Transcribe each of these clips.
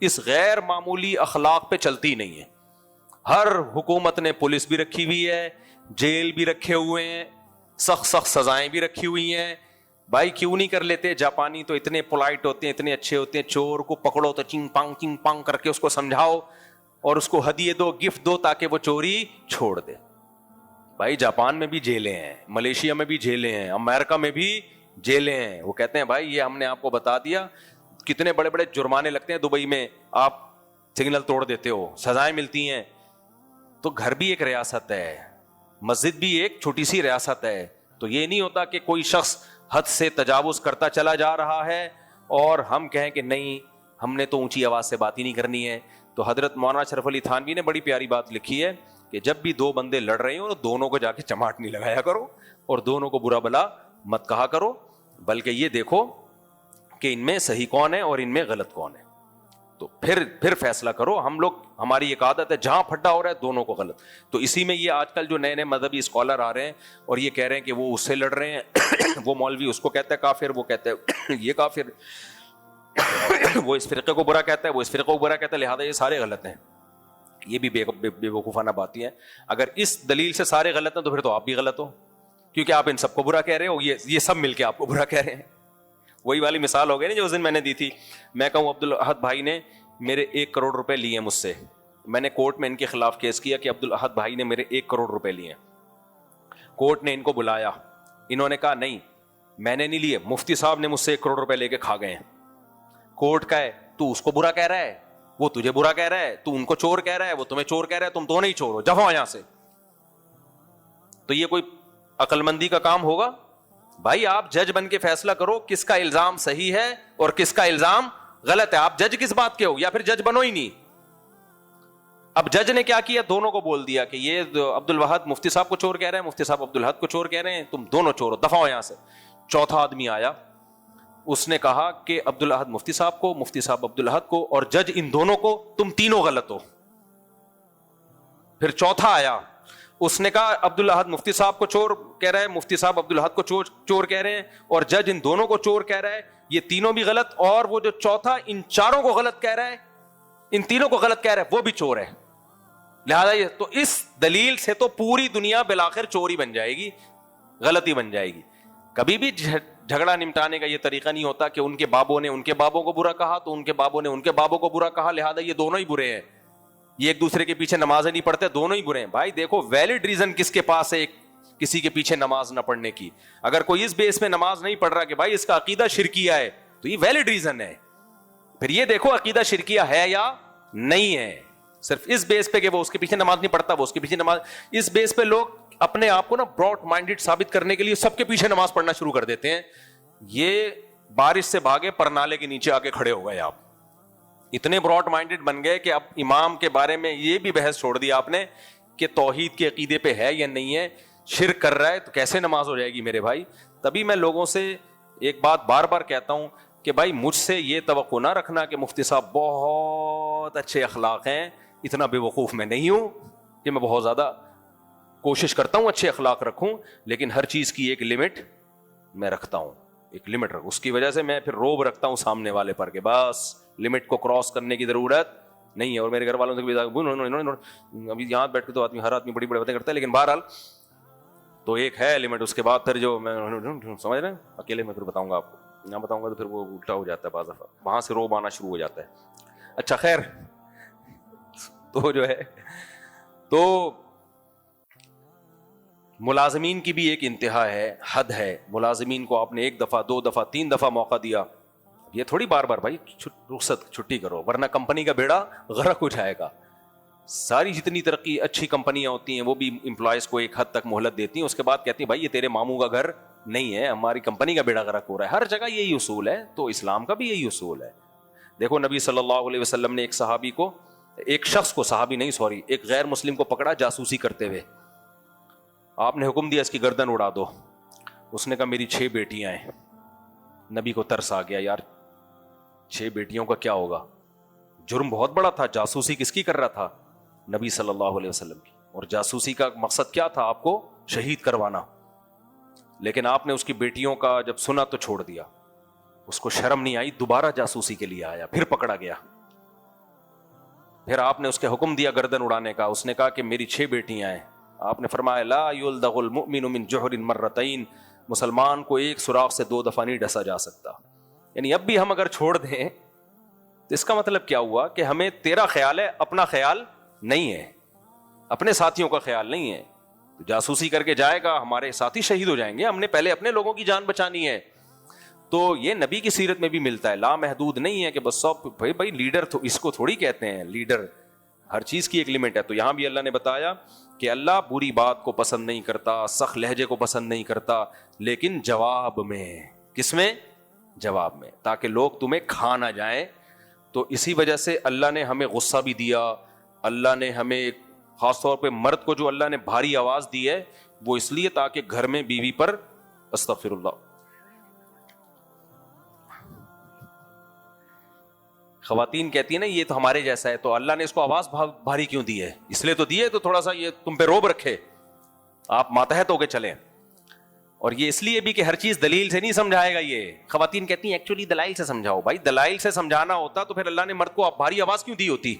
اس غیر معمولی اخلاق پہ چلتی نہیں ہے. ہر حکومت نے پولیس بھی رکھی ہوئی ہے, جیل بھی رکھے ہوئے ہیں, سخت سخت سزائیں بھی رکھی ہوئی ہیں. بھائی کیوں نہیں کر لیتے؟ جاپانی تو اتنے پولائٹ ہوتے ہیں, اتنے اچھے ہوتے ہیں, چور کو پکڑو تو چنگ پانگ کر کے اس کو سمجھاؤ اور اس کو ہدیے دو, گفٹ دو تاکہ وہ چوری چھوڑ دے. بھائی جاپان میں بھی جیلیں ہیں, ملیشیا میں بھی جیلیں ہیں, امریکہ میں بھی جیلیں ہیں. وہ کہتے ہیں بھائی یہ ہم نے آپ کو بتا دیا, کتنے بڑے بڑے جرمانے لگتے ہیں دبئی میں, آپ سگنل توڑ دیتے ہو, سزائیں ملتی ہیں. تو گھر بھی ایک ریاست ہے, مسجد بھی ایک چھوٹی سی ریاست ہے. تو یہ نہیں ہوتا کہ کوئی شخص حد سے تجاوز کرتا چلا جا رہا ہے اور ہم کہیں کہ نہیں ہم نے تو اونچی آواز سے بات ہی نہیں کرنی ہے. تو حضرت مولانا اشرف علی تھانوی نے بڑی پیاری بات لکھی ہے کہ جب بھی دو بندے لڑ رہے ہوں تو دونوں کو جا کے چماٹ نہیں لگایا کرو اور دونوں کو برا بلا مت کہا کرو, بلکہ یہ دیکھو کہ ان میں صحیح کون ہے اور ان میں غلط کون ہے, تو پھر فیصلہ کرو. ہم لوگ, ہماری ایک عادت ہے جہاں پھڈا ہو رہا ہے دونوں کو غلط. تو اسی میں یہ آج کل جو نئے نئے مذہبی اسکالر آ رہے ہیں اور یہ کہہ رہے ہیں کہ وہ اس سے لڑ رہے ہیں, وہ مولوی اس کو کہتا ہے کافر, وہ کہتا ہے یہ کافر, وہ اس فرقے کو برا کہتا ہے, وہ اس فرقے کو برا کہتا ہے, لہٰذا یہ سارے غلط ہیں. یہ بھی بے وقوفانہ باتیں ہیں. اگر اس دلیل سے سارے غلط ہیں تو پھر تو آپ بھی غلط ہو, کیونکہ آپ ان سب کو برا کہہ رہے ہو, یہ سب مل کے آپ کو برا کہہ رہے ہیں. وہی والی مثال ہو گئی نا جو اس دن میں نے دی تھی. میں کہوں عبدالاحد بھائی نے میرے 1 کروڑ روپے لیے مجھ سے, میں نے کورٹ میں ان کے خلاف کیس کیا کہ عبدالاحد بھائی نے میرے 1 کروڑ روپے لیے. کورٹ نے ان کو بلایا, انہوں نے کہا نہیں میں نے نہیں لیے, مفتی صاحب نے مجھ سے 1 کروڑ روپے لے کے کھا گئے ہیں. کورٹ کا ہے تو اس کو برا کہہ رہا ہے, وہ تجھے برا کہہ رہا ہے, تو ان کو چور کہہ رہا ہے, وہ تمہیں چور کہہ رہا ہے, تم دونوں ہی چور ہو, جاؤ یہاں سے. تو یہ کوئی عقل مندی کا کام ہوگا؟ بھائی آپ جج بن کے فیصلہ کرو کس کا الزام صحیح ہے اور کس کا الزام غلط ہے. آپ جج کس بات کے ہو, یا پھر جج بنو ہی نہیں. اب جج نے کیا کیا, دونوں کو بول دیا کہ یہ عبدالوہد مفتی صاحب کو چور کہہ رہے ہیں, مفتی صاحب عبدالاحد کو چور کہہ رہے ہیں, تم دونوں چور ہو, دفع ہو یہاں سے. چوتھا آدمی آیا, اس نے کہا کہ عبدالاحد مفتی صاحب کو, مفتی صاحب عبدالاحد کو, اور جج ان دونوں کو, تم تینوں غلط ہو. پھر چوتھا آیا, اس نے کہا عبدالاحد مفتی صاحب کو چور کہہ رہا ہے, مفتی صاحب عبدالاحد کو چور کہہ رہے ہیں, اور جج ان دونوں کو چور کہہ رہا ہے, یہ تینوں بھی غلط, اور وہ جو چوتھا ان چاروں کو غلط کہہ رہا ہے, ان تینوں کو غلط کہہ رہا ہے, وہ بھی چور ہے. لہذا یہ تو اس دلیل سے تو پوری دنیا بالآخر چوری بن جائے گی, غلطی بن جائے گی. کبھی بھی جھگڑا نمٹانے کا یہ طریقہ نہیں ہوتا کہ ان کے بابوں نے ان کے بابوں کو برا کہا تو ان کے بابوں نے ان کے بابوں کو برا کہا, لہذا یہ دونوں ہی برے ہیں, یہ ایک دوسرے کے پیچھے نمازیں نہیں پڑھتے, دونوں ہی برے ہیں. بھائی دیکھو ویلڈ ریزن کس کے پاس ہے کسی کے پیچھے نماز نہ پڑھنے کی. اگر کوئی اس بیس میں نماز نہیں پڑھ رہا کہ بھائی اس کا عقیدہ شرکیہ ہے, تو یہ ویلڈ ریزن ہے. پھر یہ دیکھو عقیدہ شرکیہ ہے یا نہیں ہے. صرف اس بیس پہ کہ وہ اس کے پیچھے نماز نہیں پڑھتا, وہ اس کے پیچھے نماز, اس بیس پہ لوگ اپنے آپ کو نا براڈ مائنڈڈ ثابت کرنے کے لیے سب کے پیچھے نماز پڑھنا شروع کر دیتے ہیں. یہ بارش سے بھاگے پر نالے کے نیچے آ کے کھڑے ہو گئے. آپ اتنے براڈ مائنڈڈ بن گئے کہ اب امام کے بارے میں یہ بھی بحث چھوڑ دی آپ نے کہ توحید کے عقیدے پہ ہے یا نہیں ہے, شرک کر رہا ہے تو کیسے نماز ہو جائے گی میرے بھائی. تبھی میں لوگوں سے ایک بات بار بار کہتا ہوں کہ بھائی مجھ سے یہ توقع نہ رکھنا کہ مفتی صاحب بہت اچھے اخلاق ہیں, اتنا بے وقوف میں نہیں ہوں کہ میں بہت زیادہ کوشش کرتا ہوں اچھے اخلاق رکھوں, لیکن ہر چیز کی ایک لمٹ میں رکھتا ہوں, ایک لمٹ رکھ. اس کی وجہ سے میں پھر روب رکھتا ہوں سامنے والے پر کہ بس لمٹ کو کراس کرنے کی ضرورت نہیں ہے. اور میرے گھر والوں سے بھی ابھی یہاں بیٹھ کے تو ہر آدمی بڑی بڑی باتیں کرتا ہے, لیکن بہرحال تو ایک ہے لمٹ. اس کے بعد پھر جو میں سمجھ رہے ہیں اکیلے میں پھر بتاؤں گا آپ کو, یہاں بتاؤں گا تو پھر وہ الٹا ہو جاتا ہے, بعض دفعہ وہاں سے روب آنا شروع ہو جاتا ہے. اچھا خیر, تو جو ہے تو ملازمین کی بھی ایک انتہا ہے, حد ہے. ملازمین کو آپ نے 1 دفعہ 2 دفعہ 3 دفعہ موقع دیا, یہ تھوڑی بار بار بھائی رخصت چھٹی کرو ورنہ کمپنی کا بیڑا غرق ہو جائے گا. ساری جتنی ترقی اچھی کمپنیاں ہوتی ہیں وہ بھی امپلائز کو ایک حد تک مہلت دیتی ہیں, اس کے بعد کہتی ہیں بھائی یہ تیرے ماموں کا گھر نہیں ہے, ہماری کمپنی کا بیڑا غرق ہو رہا ہے. ہر جگہ یہی اصول ہے, تو اسلام کا بھی یہی اصول ہے. دیکھو نبی صلی اللہ علیہ وسلم نے ایک صحابی کو, ایک شخص کو, صحابی نہیں سوری, ایک غیر مسلم کو پکڑا جاسوسی کرتے ہوئے. آپ نے حکم دیا اس کی گردن اڑا دو. اس نے کہا میری 6 بیٹیاں ہیں. نبی کو ترس آ گیا, یار 6 بیٹیوں کا کیا ہوگا, جرم بہت بڑا تھا. جاسوسی کس کی کر رہا تھا؟ نبی صلی اللہ علیہ وسلم کی. اور جاسوسی کا مقصد کیا تھا؟ آپ کو شہید کروانا. لیکن آپ نے اس کی بیٹیوں کا جب سنا تو چھوڑ دیا. اس کو شرم نہیں آئی, دوبارہ جاسوسی کے لیے آیا, پھر پکڑا گیا. پھر آپ نے اس کے حکم دیا گردن اڑانے کا. اس نے کہا کہ میری 6 بیٹیاں ہیں. آپ نے فرمایا لا یلدغ المؤمن من جحر مرتين, مسلمان کو ایک سوراخ سے 2 دفعہ نہیں ڈسا جا سکتا. یعنی اب بھی ہم اگر چھوڑ دیں تو اس کا مطلب کیا ہوا کہ ہمیں تیرا خیال ہے, اپنا خیال نہیں ہے, اپنے ساتھیوں کا خیال نہیں ہے. جاسوسی کر کے جائے گا, ہمارے ساتھی شہید ہو جائیں گے. ہم نے پہلے اپنے لوگوں کی جان بچانی ہے. تو یہ نبی کی سیرت میں بھی ملتا ہے. لا محدود نہیں ہے کہ بس سب بھائی لیڈر تو اس کو تھوڑی کہتے ہیں لیڈر, ہر چیز کی ایک لمٹ ہے. تو یہاں بھی اللہ نے بتایا کہ اللہ بری بات کو پسند نہیں کرتا, سخت لہجے کو پسند نہیں کرتا, لیکن جواب میں, کس میں؟ جواب میں, تاکہ لوگ تمہیں کھا نہ جائیں. تو اسی وجہ سے اللہ نے ہمیں غصہ بھی دیا. اللہ نے ہمیں خاص طور پہ مرد کو جو اللہ نے بھاری آواز دی ہے وہ اس لیے تاکہ گھر میں بیوی پر, استغفر اللہ, خواتین کہتی ہیں نا یہ تو ہمارے جیسا ہے, تو اللہ نے اس کو آواز بھاری کیوں دی ہے؟ اس لیے تو دی ہے تو تھوڑا سا یہ تم پہ روب رکھے, آپ ماتحت ہو کے چلیں. اور یہ اس لیے بھی کہ ہر چیز دلیل سے نہیں سمجھائے گا. یہ خواتین کہتی ہیں ایکچولی دلائل سے سمجھاؤ. بھائی دلائل سے سمجھانا ہوتا تو پھر اللہ نے مرد کو بھاری آواز کیوں دی ہوتی؟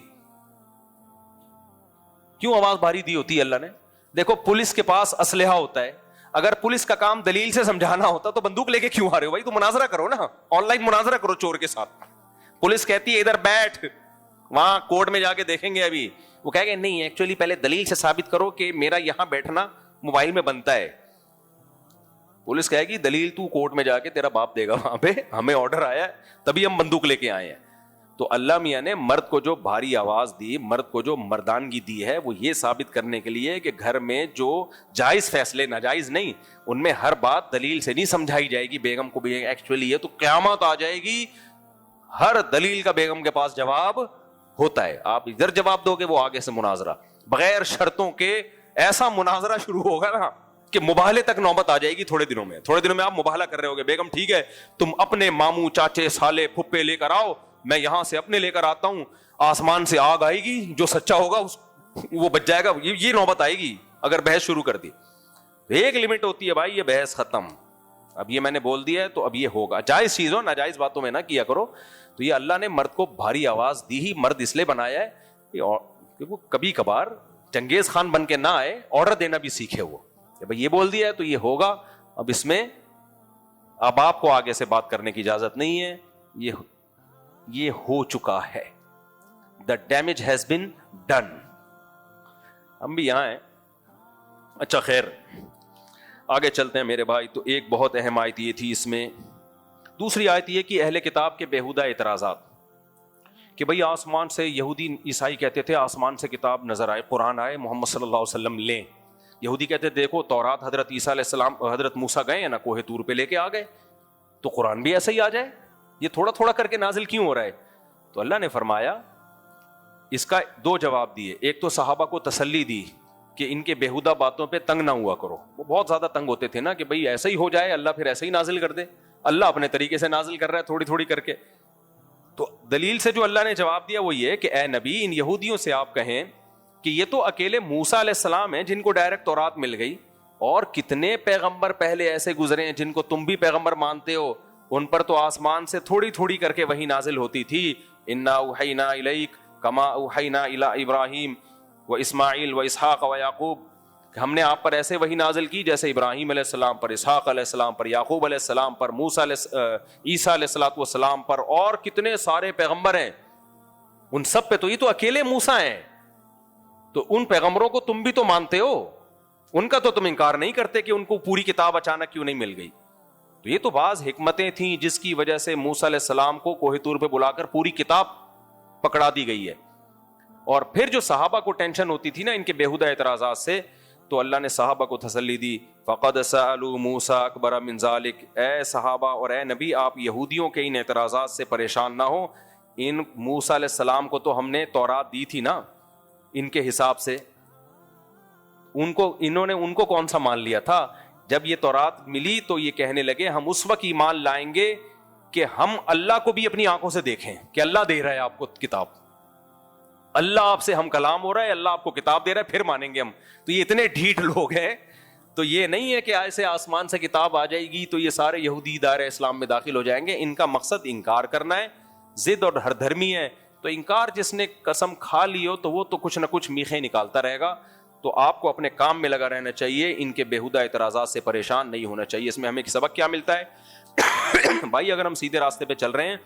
کیوں آواز بھاری دی ہوتی اللہ نے؟ دیکھو پولیس کے پاس اسلحہ ہوتا ہے, اگر پولیس کا کام دلیل سے سمجھانا ہوتا تو بندوق لے کے کیوں آ رہے ہو بھائی؟ تو مناظرہ کرو نا, آن لائن مناظرہ کرو چور کے ساتھ. پولیس کہتی ہے ادھر بیٹھ, وہاں کورٹ میں جا کے دیکھیں گے. ابھی وہ کہے گا نہیں ایکچولی پہلے دلیل سے ثابت کرو کہ میرا یہاں بیٹھنا موبائل میں بنتا ہے. پولیس کہے گی دلیل تو کورٹ میں جا کے تیرا باپ دے گا, وہاں پہ ہمیں آرڈر آیا ہے تبھی ہم بندوق لے کے آئے ہیں. تو اللہ میاں نے مرد کو جو بھاری آواز دی, مرد کو جو مردانگی دی ہے, وہ یہ ثابت کرنے کے لیے کہ گھر میں جو جائز فیصلے, ناجائز نہیں, ان میں ہر بات دلیل سے نہیں سمجھائی جائے گی. بیگم کو بھی ایکچولی یہ تو قیامت آ جائے گی, ہر دلیل کا بیگم کے پاس جواب ہوتا ہے. آپ ادھر جواب دو گے, وہ آگے سے مناظرہ بغیر شرطوں کے, ایسا مناظرہ شروع ہوگا نا کہ مباہلے تک نوبت آ جائے گی. تھوڑے دنوں میں آپ مباہلہ کر رہے ہوگے, بیگم ٹھیک ہے تم اپنے ماموں چاچے سالے پھپھے لے کر آؤ, میں یہاں سے اپنے لے کر آتا ہوں, آسمان سے آگ آئے گی, جو سچا ہوگا وہ بچ جائے گا. یہ نوبت آئے گی اگر بحث شروع کر دی. ایک لمٹ ہوتی ہے بھائی, یہ بحث ختم, اب یہ میں نے بول دیا ہے تو اب یہ ہوگا. جائز چیز ہو, ناجائز باتوں میں نہ کیا کرو. تو یہ اللہ نے مرد کو بھاری آواز دی ہی مرد اس لیے بنایا ہے کہ وہ کبھی کبھار چنگیز خان بن کے نہ آئے, آرڈر دینا بھی سیکھے. وہ بھائی یہ بول دیا ہے تو یہ ہوگا. اب اس میں اب آپ کو آگے سے بات کرنے کی اجازت نہیں ہے, یہ ہو چکا ہے. The damage has been done. ہم بھی یہاں ہیں. اچھا خیر آگے چلتے ہیں میرے بھائی. تو ایک بہت اہم آیت یہ تھی اس میں. دوسری آیت یہ کہ اہل کتاب کے بیہودہ اعتراضات, کہ بھئی آسمان سے, یہودی عیسائی کہتے تھے آسمان سے کتاب نظر آئے, قرآن آئے, محمد صلی اللہ علیہ وسلم لیں. یہودی کہتے دیکھو تورات حضرت عیسیٰ علیہ السلام, حضرت موسیٰ گئے ہیں نا کوہ طور پہ لے کے آ گئے, تو قرآن بھی ایسا ہی آ جائے, یہ تھوڑا تھوڑا کر کے نازل کیوں ہو رہا ہے؟ تو اللہ نے فرمایا اس کا 2 جواب دیے. ایک تو صحابہ کو تسلی دی کہ ان کے بیہودہ باتوں پہ تنگ نہ ہوا کرو. وہ بہت زیادہ تنگ ہوتے تھے نا کہ بھئی ایسا ہی ہو جائے, اللہ پھر ایسا ہی نازل کر دے. اللہ اپنے طریقے سے نازل کر رہا ہے تھوڑی تھوڑی کر کے. تو دلیل سے جو اللہ نے جواب دیا وہ یہ کہ اے نبی, ان یہودیوں سے آپ کہیں کہ یہ تو اکیلے موسیٰ علیہ السلام ہیں جن کو ڈائریکٹ تورات مل گئی, اور کتنے پیغمبر پہلے ایسے گزرے ہیں جن کو تم بھی پیغمبر مانتے ہو, ان پر تو آسمان سے تھوڑی تھوڑی کر کے وحی نازل ہوتی تھی. انا اوحینا الیک کما اوحینا الی ابراہیم و اسماعیل و اسحاق و یعقوب, ہم نے آپ پر ایسے وحی نازل کی جیسے ابراہیم علیہ السلام پر, اسحاق علیہ السلام پر, یعقوب علیہ السلام پر, موسیٰ عیسیٰ علیہ السلام پر, اور کتنے سارے پیغمبر ہیں, ان سب پہ تو یہ تو اکیلے موسیٰ ہیں. تو ان پیغمبروں کو تم بھی تو مانتے ہو, ان کا تو تم انکار نہیں کرتے کہ ان کو پوری کتاب اچانک کیوں نہیں مل گئی. تو یہ تو بعض حکمتیں تھیں جس کی وجہ سے موسیٰ علیہ السلام کو کوہ طور پہ بلا کر پوری کتاب پکڑا دی گئی ہے. اور پھر جو صحابہ کو ٹینشن ہوتی تھی نا ان کے بیہودہ اعتراضات سے, تو اللہ نے صحابہ کو تسلی دی. فقد سألوا موسیٰ اکبر من ذلک, اے صحابہ اور اے نبی آپ یہودیوں کے ان اعتراضات سے پریشان نہ ہو. ان موسیٰ علیہ السلام کو تو ہم نے تورات دی تھی نا ان کے حساب سے, انہوں نے ان کو کون سا مان لیا تھا؟ جب یہ تورات ملی تو یہ کہنے لگے ہم اس وقت ایمان لائیں گے کہ ہم اللہ کو بھی اپنی آنکھوں سے دیکھیں کہ اللہ دے رہا ہے آپ کو کتاب, اللہ آپ سے ہم کلام ہو رہا ہے, اللہ آپ کو کتاب دے رہا ہے, پھر مانیں گے ہم. تو یہ اتنے ڈھیٹ لوگ ہیں. تو یہ نہیں ہے کہ ایسے آسمان سے کتاب آ جائے گی تو یہ سارے یہودی دائرہ اسلام میں داخل ہو جائیں گے. ان کا مقصد انکار کرنا ہے, ضد اور ہر دھرمی ہے تو انکار جس نے قسم کھا لی ہو تو وہ تو کچھ نہ کچھ میخیں نکالتا رہے گا. تو آپ کو اپنے کام میں لگا رہنا چاہیے, ان کے بیہودہ اعتراضات سے پریشان نہیں ہونا چاہیے. اس میں ہمیں سبق کیا ملتا ہے؟ بھائی اگر ہم سیدھے راستے پہ چل رہے ہیں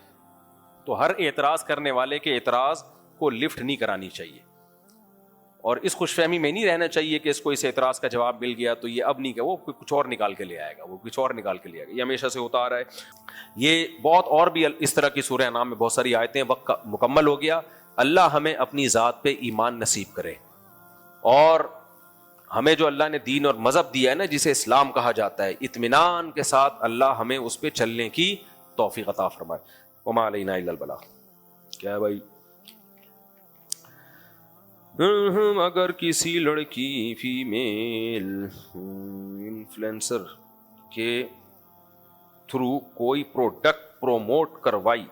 تو ہر اعتراض کرنے والے کے اعتراض کو لفٹ نہیں کرانی چاہیے, اور اس خوش فہمی میں نہیں رہنا چاہیے کہ اس کو اس اعتراض کا جواب مل گیا تو یہ اب نہیں کہ وہ کچھ اور نکال کے لے آئے گا, وہ کچھ اور نکال کے لے آئے گا. یہ ہمیشہ سے ہوتا آ رہا ہے. یہ بہت اور بھی اس طرح کی سورہ انعام میں بہت ساری آیتیں. وقت مکمل ہو گیا. اللہ ہمیں اپنی ذات پہ ایمان نصیب کرے, اور ہمیں جو اللہ نے دین اور مذہب دیا ہے نا, جسے اسلام کہا جاتا ہے, اطمینان کے ساتھ اللہ ہمیں اس پہ چلنے کی توفیق عطا فرمائے. وما علینا الا البلاغ. کیا ہے بھائی؟ اگر کسی لڑکی فیمیل انفلوئنسر کے تھرو کوئی پروڈکٹ پروموٹ کروائی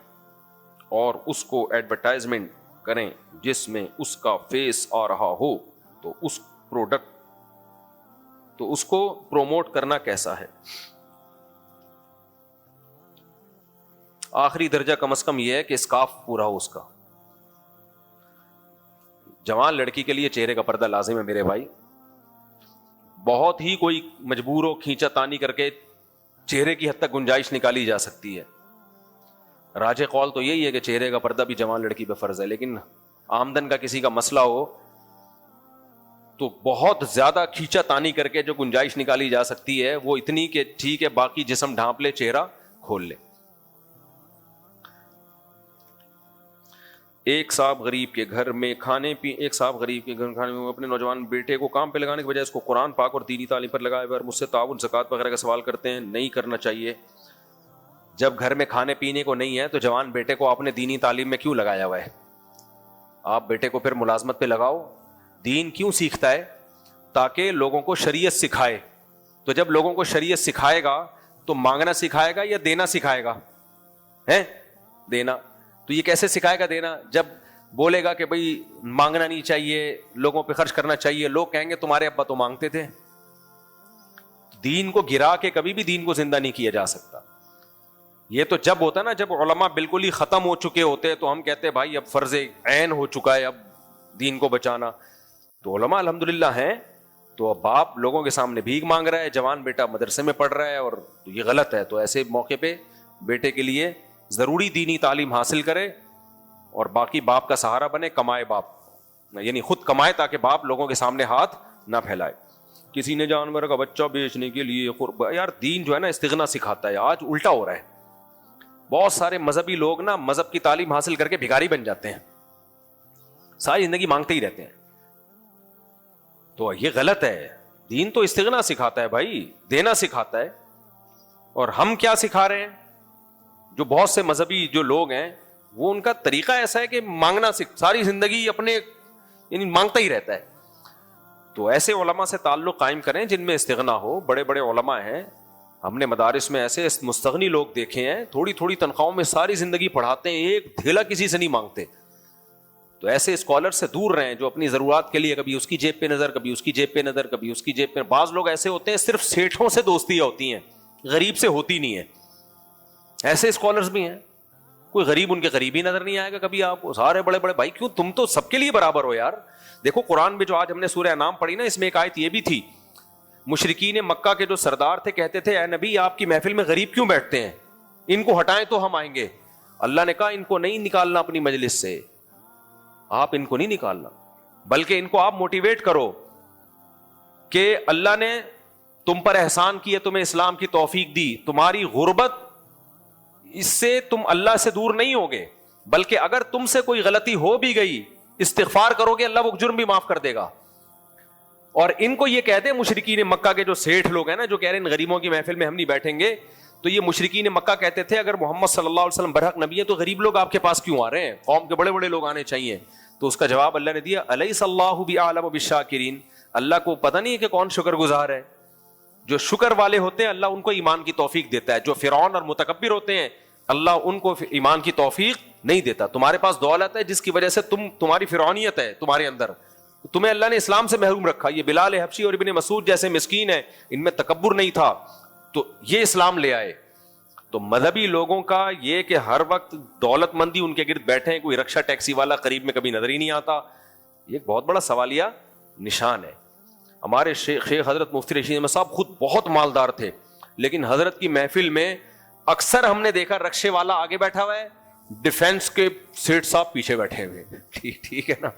اور اس کو ایڈورٹائزمنٹ کریں جس میں اس کا فیس آ رہا ہو, تو اس پروڈکٹ تو اس کو پروموٹ کرنا کیسا ہے؟ آخری درجہ کم از کم یہ ہے کہ اسکارف پورا ہو اس کا. جوان لڑکی کے لیے چہرے کا پردہ لازم ہے میرے بھائی. بہت ہی کوئی مجبور ہو کھینچا تانی کر کے چہرے کی حد تک گنجائش نکالی جا سکتی ہے. راجح قول تو یہی ہے کہ چہرے کا پردہ بھی جوان لڑکی پہ فرض ہے, لیکن آمدن کا کسی کا مسئلہ ہو تو بہت زیادہ کھینچا تانی کر کے جو گنجائش نکالی جا سکتی ہے وہ اتنی کہ ٹھیک ہے باقی جسم ڈھانپ لے, چہرہ کھول لے. ایک صاحب غریب کے گھر میں کھانے میں اپنے نوجوان بیٹے کو کام پہ لگانے کے بجائے اس کو قرآن پاک اور دینی تعلیم پر لگائے اور مجھ سے تعاون زکوٰۃ وغیرہ کا سوال کرتے ہیں. نہیں کرنا چاہیے. جب گھر میں کھانے پینے کو نہیں ہے تو جوان بیٹے کو آپ نے دینی تعلیم میں کیوں لگایا ہوا ہے؟ آپ بیٹے کو پھر ملازمت پہ لگاؤ. دین کیوں سیکھتا ہے؟ تاکہ لوگوں کو شریعت سکھائے. تو جب لوگوں کو شریعت سکھائے گا تو مانگنا سکھائے گا یا دینا سکھائے گا؟ دینا. تو یہ کیسے سکھائے گا دینا؟ جب بولے گا کہ بھئی مانگنا نہیں چاہیے, لوگوں پہ خرچ کرنا چاہیے, لوگ کہیں گے تمہارے ابا تو مانگتے تھے. دین کو گرا کے کبھی بھی دین کو زندہ نہیں کیا جا سکتا. یہ تو جب ہوتا ہے نا جب علماء بالکل ہی ختم ہو چکے ہوتے تو ہم کہتے ہیں بھائی اب فرض عین ہو چکا ہے اب دین کو بچانا. تو علماء الحمدللہ ہیں, تو اب باپ لوگوں کے سامنے بھیک مانگ رہا ہے, جوان بیٹا مدرسے میں پڑھ رہا ہے, اور یہ غلط ہے. تو ایسے موقع پہ بیٹے کے لیے ضروری دینی تعلیم حاصل کرے اور باقی باپ کا سہارا بنے, کمائے باپ, یعنی خود کمائے تاکہ باپ لوگوں کے سامنے ہاتھ نہ پھیلائے. کسی نے جانور کا بچہ بیچنے کے لیے یار دین جو ہے نا استغنا سکھاتا ہے. آج الٹا ہو رہا ہے. بہت سارے مذہبی لوگ نا مذہب کی تعلیم حاصل کر کے بھکاری بن جاتے ہیں, ساری زندگی مانگتے ہی رہتے ہیں. تو یہ غلط ہے. دین تو استغنا سکھاتا ہے بھائی, دینا سکھاتا ہے. اور ہم کیا سکھا رہے ہیں؟ جو بہت سے مذہبی جو لوگ ہیں وہ ان کا طریقہ ایسا ہے کہ مانگنا ساری زندگی اپنے یعنی مانگتا ہی رہتا ہے. تو ایسے علماء سے تعلق قائم کریں جن میں استغنا ہو. بڑے بڑے علماء ہیں, ہم نے مدارس میں ایسے مستغنی لوگ دیکھے ہیں, تھوڑی تھوڑی تنخواہوں میں ساری زندگی پڑھاتے ہیں, ایک دھیلا کسی سے نہیں مانگتے. تو ایسے اسکالر سے دور رہیں جو اپنی ضرورت کے لیے کبھی اس کی جیب پہ نظر, کبھی اس کی جیب پہ نظر, کبھی اس کی جیب پہ. بعض لوگ ایسے ہوتے ہیں صرف سیٹھوں سے دوستیاں ہوتی ہیں, غریب سے ہوتی نہیں ہے. ایسے اسکالرز بھی ہیں, کوئی غریب ان کے قریب ہی نظر نہیں آئے گا کبھی آپ کو. سارے بڑے بڑے بھائی, کیوں تم تو سب کے لیے برابر ہو یار. دیکھو قرآن میں جو آج ہم نے سورہ انعام پڑھی نا, اس میں ایک آیت یہ بھی تھی, مشرکین مکہ کے جو سردار تھے کہتے تھے اے نبی آپ کی محفل میں غریب کیوں بیٹھتے ہیں, ان کو ہٹائیں تو ہم آئیں گے. اللہ نے کہا ان کو نہیں نکالنا اپنی مجلس سے, آپ ان کو نہیں نکالنا, بلکہ ان کو آپ موٹیویٹ کرو کہ اللہ نے تم پر احسان کیا, تمہیں اسلام کی توفیق دی, تمہاری غربت اس سے تم اللہ سے دور نہیں ہوگے, بلکہ اگر تم سے کوئی غلطی ہو بھی گئی استغفار کرو گے اللہ وہ جرم بھی معاف کر دے گا. اور ان کو یہ کہہ دے مشرکین مکہ کے جو سیٹھ لوگ ہیں نا جو کہہ رہے ہیں غریبوں کی محفل میں ہم نہیں بیٹھیں گے, تو یہ مشرکین مکہ کہتے تھے اگر محمد صلی اللہ علیہ وسلم برحق نبی ہے تو غریب لوگ آپ کے پاس کیوں آ رہے ہیں, قوم کے بڑے بڑے لوگ آنے چاہیے. تو اس کا جواب اللہ نے دیا الیس اللہ بأعلم بالشاکرین, اللہ کو پتہ نہیں ہے کہ کون شکر گزار ہے. جو شکر والے ہوتے ہیں اللہ ان کو ایمان کی توفیق دیتا ہے, جو فرعون اور متکبر ہوتے ہیں اللہ ان کو ایمان کی توفیق نہیں دیتا. تمہارے پاس دولت ہے جس کی وجہ سے تمہاری فرعونیت ہے تمہارے اندر, تمہیں اللہ نے اسلام سے محروم رکھا. یہ بلال حبشی اور ابن مسعود جیسے مسکین ہیں, ان میں تکبر نہیں تھا تو یہ اسلام لے آئے. تو مذہبی لوگوں کا یہ کہ ہر وقت دولت مندی ان کے گرد بیٹھے ہیں, کوئی رکشا ٹیکسی والا قریب میں کبھی نظر ہی نہیں آتا, یہ ایک بہت بڑا سوالیہ نشان ہے. ہمارے شیخ حضرت مفتی رشید احمد صاحب خود بہت مالدار تھے, لیکن حضرت کی محفل میں اکثر ہم نے دیکھا رکشے والا آگے بیٹھا ہوا ہے, ڈیفینس کے سیٹ صاحب پیچھے بیٹھے ہوئے. ٹھیک ہے نا,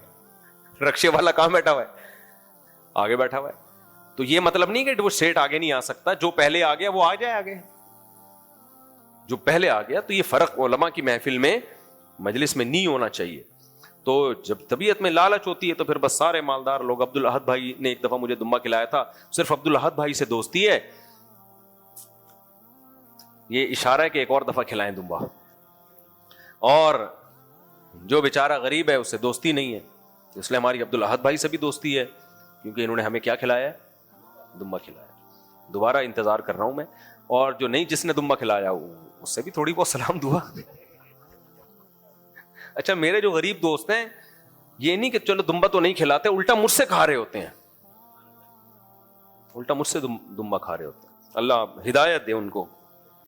رکشے والا کہاں بیٹھا ہوا ہے؟ آگے بیٹھا ہوا ہے. تو یہ مطلب نہیں کہ وہ سیٹ آگے نہیں آ سکتا, جو پہلے آ گیا وہ آ جائے آگے, جو پہلے آ گیا. تو یہ فرق علماء کی محفل میں مجلس میں نہیں ہونا چاہیے. تو جب طبیعت میں لالچ ہوتی ہے تو پھر بس سارے مالدار لوگ. عبدالاحد بھائی نے ایک دفعہ مجھے دمبا کھلایا تھا, صرف عبدالاحد بھائی سے دوستی ہے, یہ اشارہ ہے کہ ایک اور دفعہ کھلائیں دمبا, اور جو بیچارہ غریب ہے اس سے دوستی نہیں ہے. اس لیے ہماری عبدالاحد بھائی سے بھی دوستی ہے, کیونکہ انہوں نے ہمیں کیا کھلایا ہے؟ دمبا کھلایا. دوبارہ انتظار کر رہا ہوں میں, اور جو نہیں جس نے دمبا کھلایا اس سے بھی تھوڑی بہت سلام دعا. اچھا میرے جو غریب دوست ہیں یہ نہیں کہ چلو دمبا تو نہیں کھلاتے, الٹا مجھ سے کھا رہے ہوتے ہیں, الٹا مجھ سے دمبا کھا رہے ہوتے ہیں. اللہ ہدایت دے ان کو.